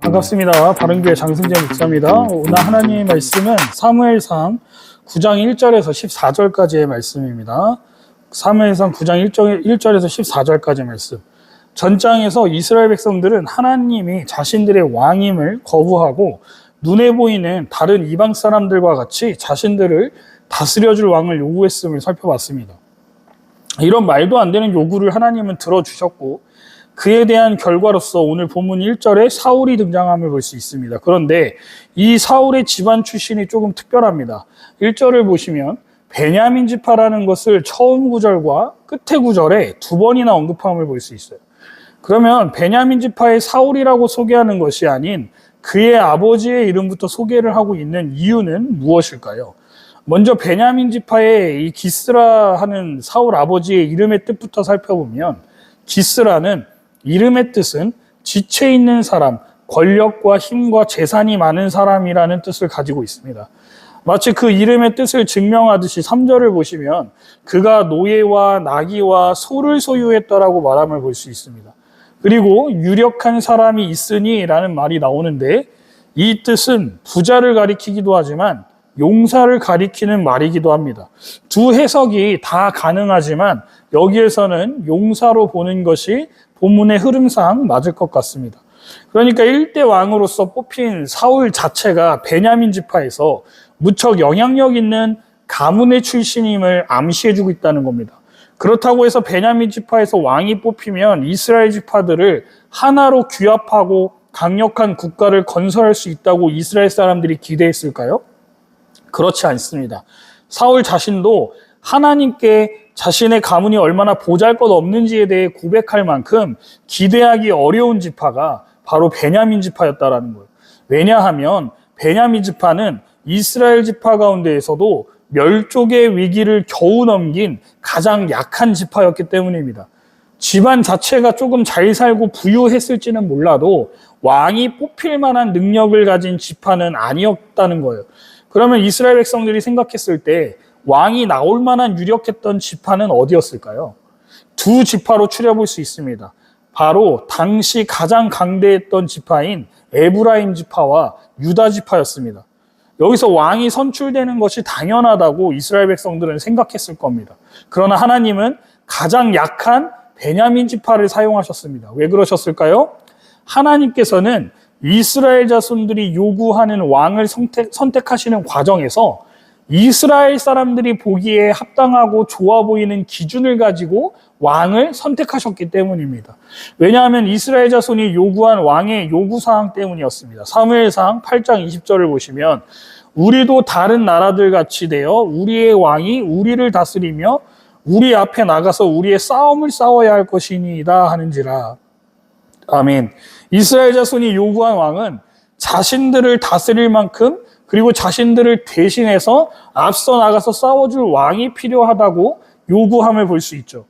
반갑습니다. 바른교회 장승재 목사입니다. 오늘 하나님의 말씀은 사무엘상 9장 1절에서 14절까지의 말씀입니다. 사무엘상 9장 1절에서 14절까지의 말씀. 전장에서 이스라엘 백성들은 하나님이 자신들의 왕임을 거부하고 눈에 보이는 다른 이방 사람들과 같이 자신들을 다스려줄 왕을 요구했음을 살펴봤습니다. 이런 말도 안 되는 요구를 하나님은 들어주셨고 그에 대한 결과로서 오늘 본문 1절에 사울이 등장함을 볼 수 있습니다. 그런데 이 사울의 집안 출신이 조금 특별합니다. 1절을 보시면 베냐민 지파라는 것을 처음 구절과 끝의 구절에 두 번이나 언급함을 볼 수 있어요. 그러면 베냐민 지파의 사울이라고 소개하는 것이 아닌 그의 아버지의 이름부터 소개를 하고 있는 이유는 무엇일까요? 먼저 베냐민 지파의 이 기스라 하는 사울 아버지의 이름의 뜻부터 살펴보면 기스라는 이름의 뜻은 지체 있는 사람, 권력과 힘과 재산이 많은 사람이라는 뜻을 가지고 있습니다. 마치 그 이름의 뜻을 증명하듯이 3절을 보시면 그가 노예와 나귀와 소를 소유했다라고 말함을 볼 수 있습니다. 그리고 유력한 사람이 있으니 라는 말이 나오는데 이 뜻은 부자를 가리키기도 하지만 용사를 가리키는 말이기도 합니다. 두 해석이 다 가능하지만 여기에서는 용사로 보는 것이 본문의 흐름상 맞을 것 같습니다. 그러니까 1대 왕으로서 뽑힌 사울 자체가 베냐민 지파에서 무척 영향력 있는 가문의 출신임을 암시해주고 있다는 겁니다. 그렇다고 해서 베냐민 지파에서 왕이 뽑히면 이스라엘 지파들을 하나로 규합하고 강력한 국가를 건설할 수 있다고 이스라엘 사람들이 기대했을까요? 그렇지 않습니다. 사울 자신도 하나님께 자신의 가문이 얼마나 보잘것없는지에 대해 고백할 만큼 기대하기 어려운 지파가 바로 베냐민 지파였다라는 거예요. 왜냐하면 베냐민 지파는 이스라엘 지파 가운데에서도 멸족의 위기를 겨우 넘긴 가장 약한 지파였기 때문입니다. 집안 자체가 조금 잘 살고 부유했을지는 몰라도 왕이 뽑힐 만한 능력을 가진 지파는 아니었다는 거예요. 그러면 이스라엘 백성들이 생각했을 때 왕이 나올 만한 유력했던 지파는 어디였을까요? 두 지파로 추려볼 수 있습니다. 바로 당시 가장 강대했던 지파인 에브라임 지파와 유다 지파였습니다. 여기서 왕이 선출되는 것이 당연하다고 이스라엘 백성들은 생각했을 겁니다. 그러나 하나님은 가장 약한 베냐민 지파를 사용하셨습니다. 왜 그러셨을까요? 하나님께서는 이스라엘 자손들이 요구하는 왕을 선택하시는 과정에서 이스라엘 사람들이 보기에 합당하고 좋아 보이는 기준을 가지고 왕을 선택하셨기 때문입니다. 왜냐하면 이스라엘 자손이 요구한 왕의 요구사항 때문이었습니다. 사무엘상 8장 20절을 보시면 우리도 다른 나라들 같이 되어 우리의 왕이 우리를 다스리며 우리 앞에 나가서 우리의 싸움을 싸워야 할 것이니이다 하는지라. 아멘. 이스라엘 자손이 요구한 왕은 자신들을 다스릴 만큼 그리고 자신들을 대신해서 앞서 나가서 싸워줄 왕이 필요하다고 요구함을 볼 수 있죠.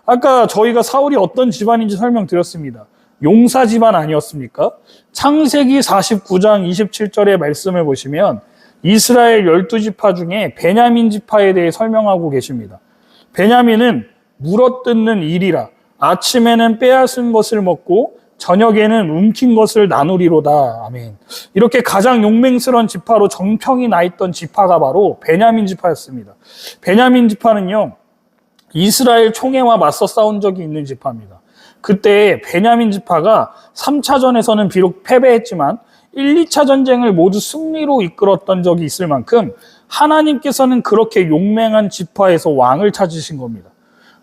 아까 저희가 사울이 어떤 집안인지 설명드렸습니다. 용사 집안 아니었습니까? 창세기 49장 27절의 말씀을 보시면 이스라엘 12지파 중에 베냐민 지파에 대해 설명하고 계십니다. 베냐민은 물어뜯는 일이라 아침에는 빼앗은 것을 먹고 저녁에는 움킨 것을 나누리로다. 아멘. 이렇게 가장 용맹스러운 지파로 정평이 나 있던 지파가 바로 베냐민 지파였습니다. 베냐민 지파는요, 이스라엘 총회와 맞서 싸운 적이 있는 지파입니다. 그때 베냐민 지파가 3차전에서는 비록 패배했지만 1, 2차 전쟁을 모두 승리로 이끌었던 적이 있을 만큼 하나님께서는 그렇게 용맹한 지파에서 왕을 찾으신 겁니다.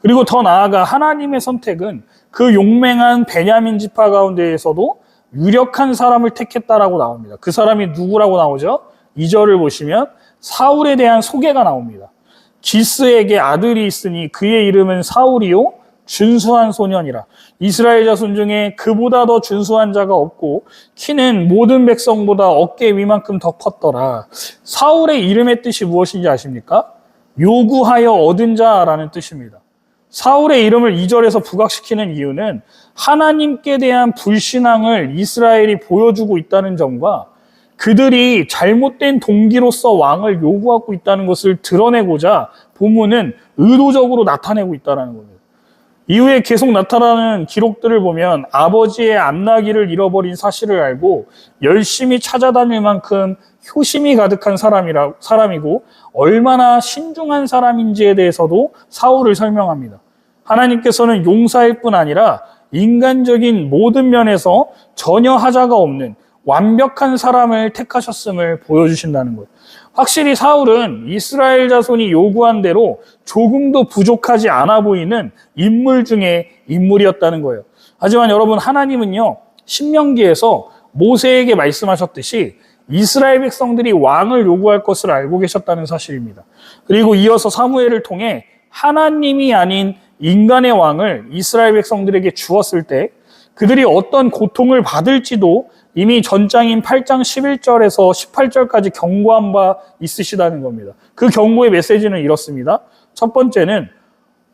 그리고 더 나아가 하나님의 선택은 그 용맹한 베냐민 지파 가운데에서도 유력한 사람을 택했다라고 나옵니다. 그 사람이 누구라고 나오죠? 2절을 보시면 사울에 대한 소개가 나옵니다. 기스에게 아들이 있으니 그의 이름은 사울이요 준수한 소년이라. 이스라엘 자손 중에 그보다 더 준수한 자가 없고 키는 모든 백성보다 어깨 위만큼 더 컸더라. 사울의 이름의 뜻이 무엇인지 아십니까? 요구하여 얻은 자라는 뜻입니다. 사울의 이름을 2절에서 부각시키는 이유는 하나님께 대한 불신앙을 이스라엘이 보여주고 있다는 점과 그들이 잘못된 동기로서 왕을 요구하고 있다는 것을 드러내고자 본문은 의도적으로 나타내고 있다는 겁니다. 이후에 계속 나타나는 기록들을 보면 아버지의 암나기를 잃어버린 사실을 알고 열심히 찾아다닐 만큼 효심이 가득한 사람이고 얼마나 신중한 사람인지에 대해서도 사울을 설명합니다. 하나님께서는 용사일 뿐 아니라 인간적인 모든 면에서 전혀 하자가 없는 완벽한 사람을 택하셨음을 보여주신다는 거예요. 확실히 사울은 이스라엘 자손이 요구한 대로 조금도 부족하지 않아 보이는 인물 중에 인물이었다는 거예요. 하지만 여러분, 하나님은요, 신명기에서 모세에게 말씀하셨듯이 이스라엘 백성들이 왕을 요구할 것을 알고 계셨다는 사실입니다. 그리고 이어서 사무엘을 통해 하나님이 아닌 인간의 왕을 이스라엘 백성들에게 주었을 때 그들이 어떤 고통을 받을지도 이미 전장인 8장 11절에서 18절까지 경고한 바 있으시다는 겁니다. 그 경고의 메시지는 이렇습니다. 첫 번째는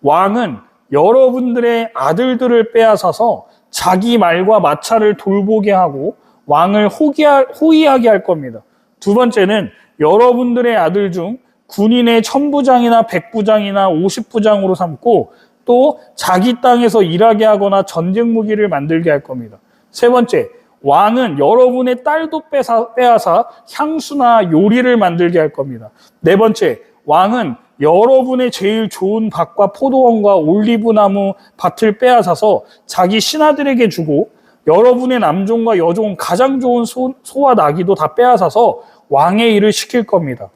왕은 여러분들의 아들들을 빼앗아서 자기 말과 마차를 돌보게 하고 왕을 호위하게 할 겁니다. 두 번째는 여러분들의 아들 중 군인의 1000부장이나 100부장이나 50부장으로 삼고 또 자기 땅에서 일하게 하거나 전쟁 무기를 만들게 할 겁니다. 세 번째, 왕은 여러분의 딸도 빼앗아 향수나 요리를 만들게 할 겁니다. 네 번째, 왕은 여러분의 제일 좋은 밭과 포도원과 올리브나무 밭을 빼앗아서 자기 신하들에게 주고 여러분의 남종과 여종 가장 좋은 소와 나귀도 다 빼앗아서 왕의 일을 시킬 겁니다.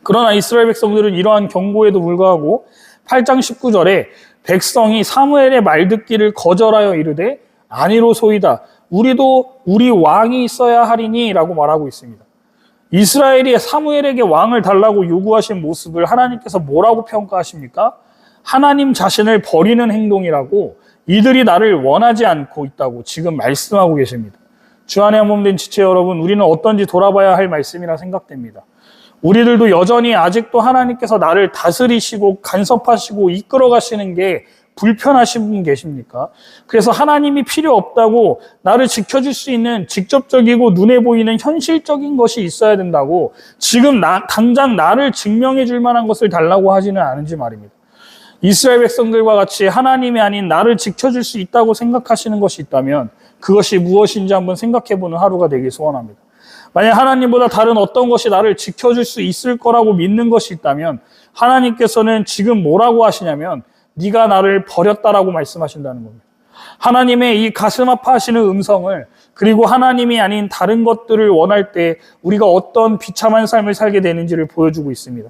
그러나 이스라엘 백성들은 이러한 경고에도 불구하고 8장 19절에 백성이 사무엘의 말 듣기를 거절하여 이르되 아니로소이다. 우리도 우리 왕이 있어야 하리니 라고 말하고 있습니다. 이스라엘이 사무엘에게 왕을 달라고 요구하신 모습을 하나님께서 뭐라고 평가하십니까? 하나님 자신을 버리는 행동이라고, 이들이 나를 원하지 않고 있다고 지금 말씀하고 계십니다. 주 안에 한 몸 된 지체 여러분, 우리는 어떤지 돌아봐야 할 말씀이라 생각됩니다. 우리들도 여전히 아직도 하나님께서 나를 다스리시고 간섭하시고 이끌어 가시는 게 불편하신 분 계십니까? 그래서 하나님이 필요 없다고, 나를 지켜줄 수 있는 직접적이고 눈에 보이는 현실적인 것이 있어야 된다고 지금 당장 나를 증명해 줄 만한 것을 달라고 하지는 않은지 말입니다. 이스라엘 백성들과 같이 하나님이 아닌 나를 지켜줄 수 있다고 생각하시는 것이 있다면 그것이 무엇인지 한번 생각해 보는 하루가 되길 소원합니다. 만약 하나님보다 다른 어떤 것이 나를 지켜줄 수 있을 거라고 믿는 것이 있다면 하나님께서는 지금 뭐라고 하시냐면 네가 나를 버렸다라고 말씀하신다는 겁니다. 하나님의 이 가슴 아파하시는 음성을, 그리고 하나님이 아닌 다른 것들을 원할 때 우리가 어떤 비참한 삶을 살게 되는지를 보여주고 있습니다.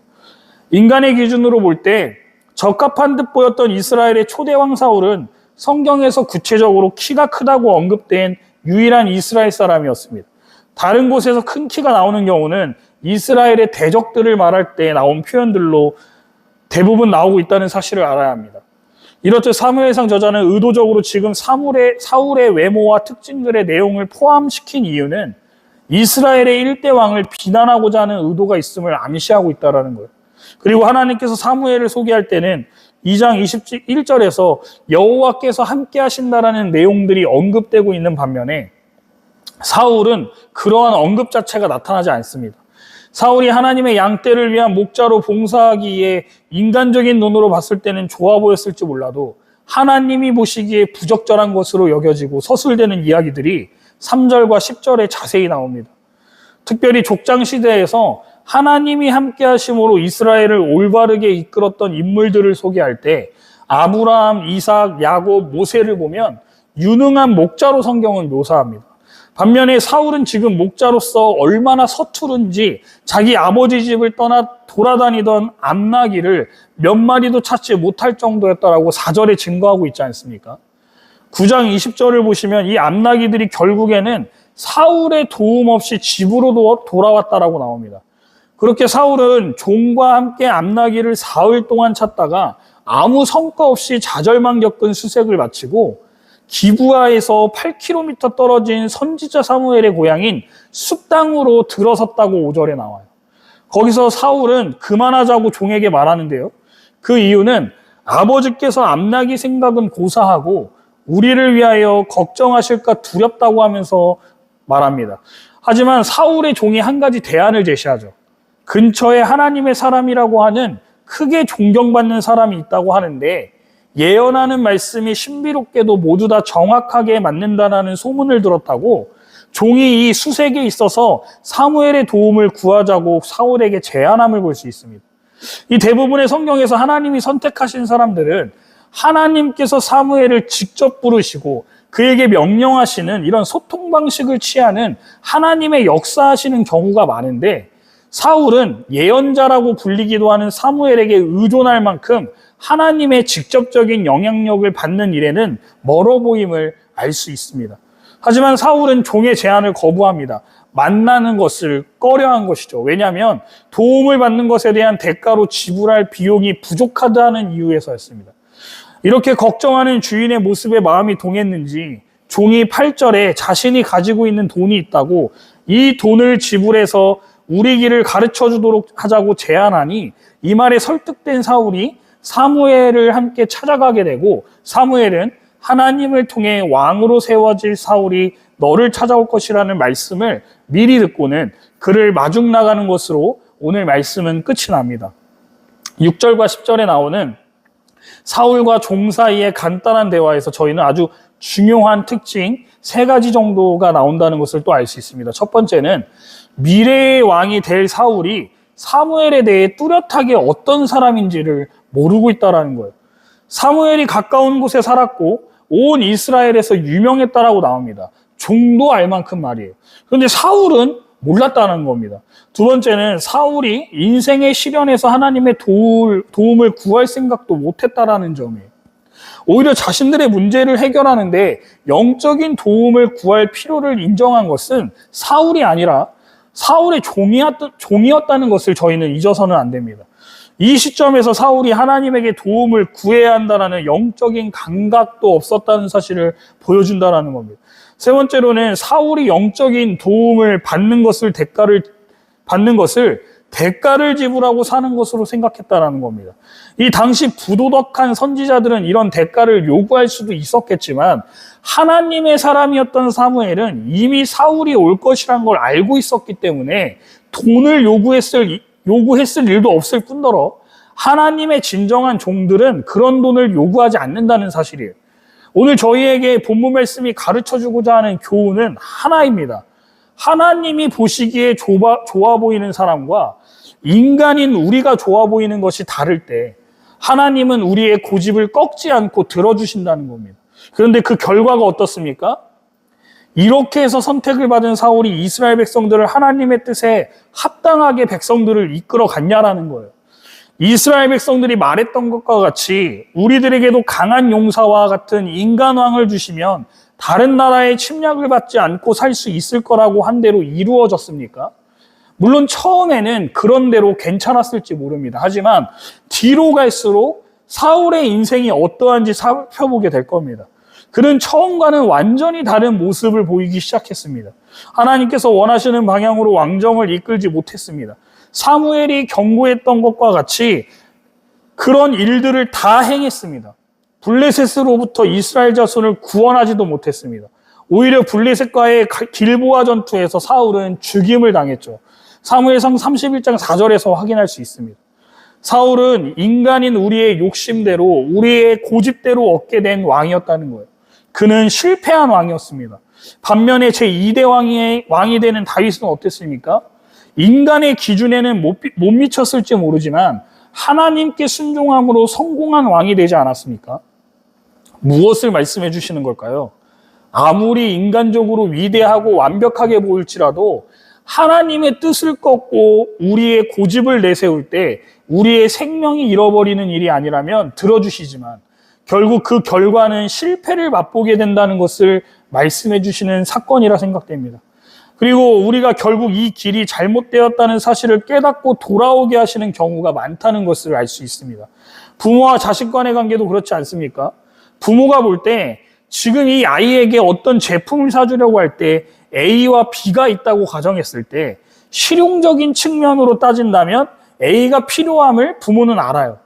인간의 기준으로 볼 때 적합한 듯 보였던 이스라엘의 초대왕 사울은 성경에서 구체적으로 키가 크다고 언급된 유일한 이스라엘 사람이었습니다. 다른 곳에서 큰 키가 나오는 경우는 이스라엘의 대적들을 말할 때 나온 표현들로 대부분 나오고 있다는 사실을 알아야 합니다. 이렇듯 사무엘상 저자는 의도적으로 지금 사울의 외모와 특징들의 내용을 포함시킨 이유는 이스라엘의 일대 왕을 비난하고자 하는 의도가 있음을 암시하고 있다는 거예요. 그리고 하나님께서 사무엘을 소개할 때는 2장 21절에서 여호와께서 함께 하신다라는 내용들이 언급되고 있는 반면에 사울은 그러한 언급 자체가 나타나지 않습니다. 사울이 하나님의 양떼를 위한 목자로 봉사하기에 인간적인 눈으로 봤을 때는 좋아 보였을지 몰라도 하나님이 보시기에 부적절한 것으로 여겨지고 서술되는 이야기들이 3절과 10절에 자세히 나옵니다. 특별히 족장 시대에서 하나님이 함께 하심으로 이스라엘을 올바르게 이끌었던 인물들을 소개할 때 아브라함, 이삭, 야곱, 모세를 보면 유능한 목자로 성경은 묘사합니다. 반면에 사울은 지금 목자로서 얼마나 서투른지 자기 아버지 집을 떠나 돌아다니던 암나기를 몇 마리도 찾지 못할 정도였다라고 4절에 증거하고 있지 않습니까? 9장 20절을 보시면 이 암나기들이 결국에는 사울의 도움 없이 집으로 돌아왔다라고 나옵니다. 그렇게 사울은 종과 함께 암나기를 사흘 동안 찾다가 아무 성과 없이 좌절만 겪은 수색을 마치고 기브아에서 8km 떨어진 선지자 사무엘의 고향인 숲땅으로 들어섰다고 5절에 나와요. 거기서 사울은 그만하자고 종에게 말하는데요. 그 이유는 아버지께서 암나기 생각은 고사하고 우리를 위하여 걱정하실까 두렵다고 하면서 말합니다. 하지만 사울의 종이 한 가지 대안을 제시하죠. 근처에 하나님의 사람이라고 하는 크게 존경받는 사람이 있다고 하는데 예언하는 말씀이 신비롭게도 모두 다 정확하게 맞는다라는 소문을 들었다고 종이 이 수색에 있어서 사무엘의 도움을 구하자고 사울에게 제안함을 볼 수 있습니다. 이 대부분의 성경에서 하나님이 선택하신 사람들은 하나님께서 사무엘을 직접 부르시고 그에게 명령하시는 이런 소통 방식을 취하는 하나님의 역사하시는 경우가 많은데, 사울은 예언자라고 불리기도 하는 사무엘에게 의존할 만큼 하나님의 직접적인 영향력을 받는 일에는 멀어 보임을 알 수 있습니다. 하지만 사울은 종의 제안을 거부합니다. 만나는 것을 꺼려한 것이죠. 왜냐하면 도움을 받는 것에 대한 대가로 지불할 비용이 부족하다는 이유에서였습니다. 이렇게 걱정하는 주인의 모습에 마음이 동했는지 종이 8절에 자신이 가지고 있는 돈이 있다고 이 돈을 지불해서 우리 길을 가르쳐 주도록 하자고 제안하니, 이 말에 설득된 사울이 사무엘을 함께 찾아가게 되고, 사무엘은 하나님을 통해 왕으로 세워질 사울이 너를 찾아올 것이라는 말씀을 미리 듣고는 그를 마중 나가는 것으로 오늘 말씀은 끝이 납니다. 6절과 10절에 나오는 사울과 종 사이의 간단한 대화에서 저희는 아주 중요한 특징 3가지 정도가 나온다는 것을 또 알 수 있습니다. 첫 번째는 미래의 왕이 될 사울이 사무엘에 대해 뚜렷하게 어떤 사람인지를 모르고 있다는 거예요. 사무엘이 가까운 곳에 살았고 온 이스라엘에서 유명했다라고 나옵니다. 종도 알 만큼 말이에요. 그런데 사울은 몰랐다는 겁니다. 두 번째는 사울이 인생의 시련에서 하나님의 도움을 구할 생각도 못했다라는 점이에요. 오히려 자신들의 문제를 해결하는데 영적인 도움을 구할 필요를 인정한 것은 사울이 아니라 사울의 종이었다는 것을 저희는 잊어서는 안 됩니다. 이 시점에서 사울이 하나님에게 도움을 구해야 한다는 영적인 감각도 없었다는 사실을 보여준다는 겁니다. 세 번째로는 사울이 영적인 도움을 받는 것을 대가를 지불하고 사는 것으로 생각했다는 겁니다. 이 당시 부도덕한 선지자들은 이런 대가를 요구할 수도 있었겠지만 하나님의 사람이었던 사무엘은 이미 사울이 올 것이란 걸 알고 있었기 때문에 돈을 요구했을 일도 없을 뿐더러 하나님의 진정한 종들은 그런 돈을 요구하지 않는다는 사실이에요. 오늘 저희에게 본문 말씀이 가르쳐주고자 하는 교훈은 하나입니다. 하나님이 보시기에 좋아 보이는 사람과 인간인 우리가 좋아 보이는 것이 다를 때 하나님은 우리의 고집을 꺾지 않고 들어주신다는 겁니다. 그런데 그 결과가 어떻습니까? 이렇게 해서 선택을 받은 사울이 이스라엘 백성들을 하나님의 뜻에 합당하게 백성들을 이끌어 갔냐라는 거예요. 이스라엘 백성들이 말했던 것과 같이 우리들에게도 강한 용사와 같은 인간왕을 주시면 다른 나라의 침략을 받지 않고 살 수 있을 거라고 한 대로 이루어졌습니까? 물론 처음에는 그런 대로 괜찮았을지 모릅니다. 하지만 뒤로 갈수록 사울의 인생이 어떠한지 살펴보게 될 겁니다. 그는 처음과는 완전히 다른 모습을 보이기 시작했습니다. 하나님께서 원하시는 방향으로 왕정을 이끌지 못했습니다. 사무엘이 경고했던 것과 같이 그런 일들을 다 행했습니다. 블레셋으로부터 이스라엘 자손을 구원하지도 못했습니다. 오히려 블레셋과의 길보아 전투에서 사울은 죽임을 당했죠. 사무엘상 31장 4절에서 확인할 수 있습니다. 사울은 인간인 우리의 욕심대로, 우리의 고집대로 얻게 된 왕이었다는 거예요. 그는 실패한 왕이었습니다. 반면에 제2대 왕이 되는 다윗은 어땠습니까? 인간의 기준에는 못 미쳤을지 모르지만 하나님께 순종함으로 성공한 왕이 되지 않았습니까? 무엇을 말씀해 주시는 걸까요? 아무리 인간적으로 위대하고 완벽하게 보일지라도 하나님의 뜻을 꺾고 우리의 고집을 내세울 때 우리의 생명이 잃어버리는 일이 아니라면 들어주시지만 결국 그 결과는 실패를 맛보게 된다는 것을 말씀해 주시는 사건이라 생각됩니다. 그리고 우리가 결국 이 길이 잘못되었다는 사실을 깨닫고 돌아오게 하시는 경우가 많다는 것을 알 수 있습니다. 부모와 자식 간의 관계도 그렇지 않습니까? 부모가 볼 때 지금 이 아이에게 어떤 제품을 사주려고 할 때 A와 B가 있다고 가정했을 때 실용적인 측면으로 따진다면 A가 필요함을 부모는 알아요.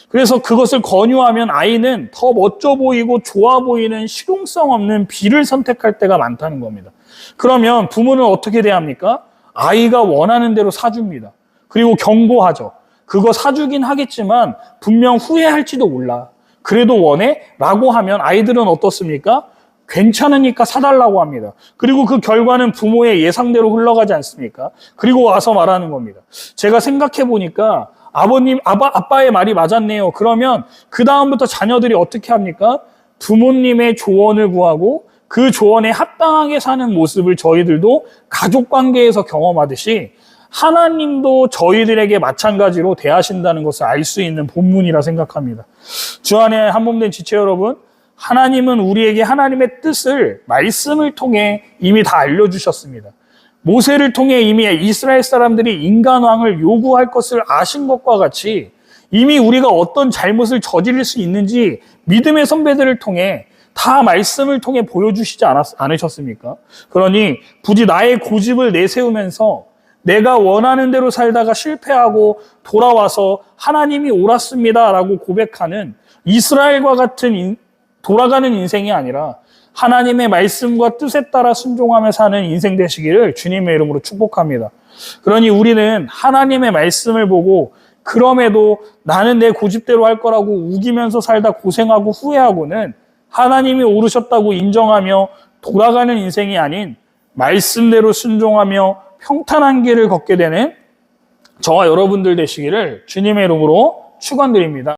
그래서 그것을 권유하면 아이는 더 멋져 보이고 좋아 보이는 실용성 없는 B를 선택할 때가 많다는 겁니다. 그러면 부모는 어떻게 대합니까? 아이가 원하는 대로 사줍니다. 그리고 경고하죠. 그거 사주긴 하겠지만 분명 후회할지도 몰라. 그래도 원해? 라고 하면 아이들은 어떻습니까? 괜찮으니까 사달라고 합니다. 그리고 그 결과는 부모의 예상대로 흘러가지 않습니까? 그리고 와서 말하는 겁니다. 제가 생각해 보니까 아빠의 말이 맞았네요. 그러면 그 다음부터 자녀들이 어떻게 합니까? 부모님의 조언을 구하고 그 조언에 합당하게 사는 모습을 저희들도 가족 관계에서 경험하듯이 하나님도 저희들에게 마찬가지로 대하신다는 것을 알 수 있는 본문이라 생각합니다. 주 안에 한몸된 지체 여러분, 하나님은 우리에게 하나님의 뜻을 말씀을 통해 이미 다 알려주셨습니다. 모세를 통해 이미 이스라엘 사람들이 인간왕을 요구할 것을 아신 것과 같이 이미 우리가 어떤 잘못을 저지를 수 있는지 믿음의 선배들을 통해 다 말씀을 통해 보여주시지 않으셨습니까? 그러니 부디 나의 고집을 내세우면서 내가 원하는 대로 살다가 실패하고 돌아와서 하나님이 옳았습니다 라고 고백하는 이스라엘과 같은 돌아가는 인생이 아니라 하나님의 말씀과 뜻에 따라 순종하며 사는 인생 되시기를 주님의 이름으로 축복합니다. 그러니 우리는 하나님의 말씀을 보고 그럼에도 나는 내 고집대로 할 거라고 우기면서 살다 고생하고 후회하고는 하나님이 옳으셨다고 인정하며 돌아가는 인생이 아닌 말씀대로 순종하며 평탄한 길을 걷게 되는 저와 여러분들 되시기를 주님의 이름으로 축원드립니다.